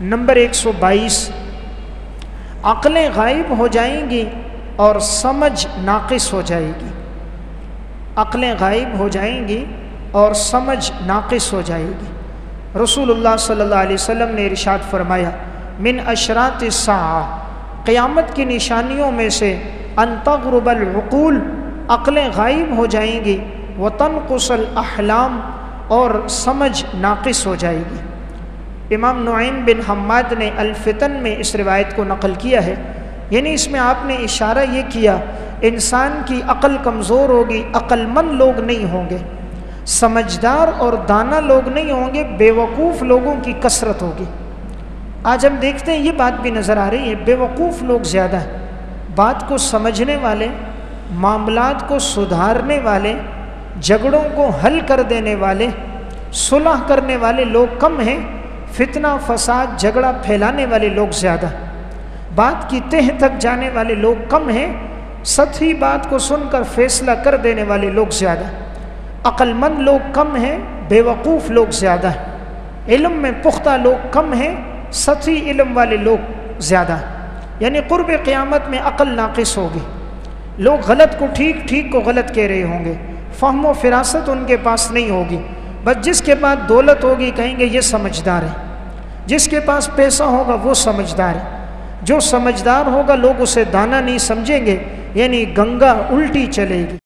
Number 122, अक़लें गायब हो जाएंगी और समझ नाक़िस हो जाएगी। अक़लें गायब हो जाएंगी और समझ नाक़िस हो जाएगी। रसूलुल्लाह सल्लल्लाहु अलैहि वसल्लम ने इरशाद फरमाया, मिन अशरातिस्साआ, क़यामत की निशानियों में से अन तग़रुबल उक़ूल, अक़लें गायब हो जाएंगी, व तनक़ुसल अहलाम, और समझ नाक़िस हो जाएगी। इमाम नुईम बिन हम्माद ने अल-फ़ितन में इस रिवायत को नक़ल किया है। यानी इसमें आपने इशारा ये किया, इंसान की अक़ल कमज़ोर होगी, अक़लमंद लोग नहीं होंगे, समझदार और दाना लोग नहीं होंगे, बेवकूफ़ लोगों की कसरत होगी। आज हम देखते हैं ये बात भी नज़र आ रही है, बेवकूफ़ लोग ज़्यादा हैं। बात को समझने वाले, मामलात को सुधारने वाले, झगड़ों को हल कर देने वाले, सुलह करने वाले लोग कम हैं, फितना फसाद झगड़ा फैलाने वाले लोग ज़्यादा। बात की तह तक जाने वाले लोग कम हैं, सतही बात को सुनकर फैसला कर देने वाले लोग ज़्यादा। अक़लमंद लोग कम हैं, बेवकूफ़ लोग ज़्यादा हैं। इल्म में पुख्ता लोग कम हैं, सतही इल्म वाले लोग ज़्यादा। यानी क़ुर्ब क़यामत में अक़ल नाक़िस होगी, लोग गलत को ठीक, ठीक को गलत कह रहे होंगे, फ़हम व फ़िरासत उनके पास नहीं होगी। बस जिसके पास दौलत होगी कहेंगे ये समझदार है, जिसके पास पैसा होगा वो समझदार है। जो समझदार होगा लोग उसे दाना नहीं समझेंगे, यानी गंगा उल्टी चलेगी।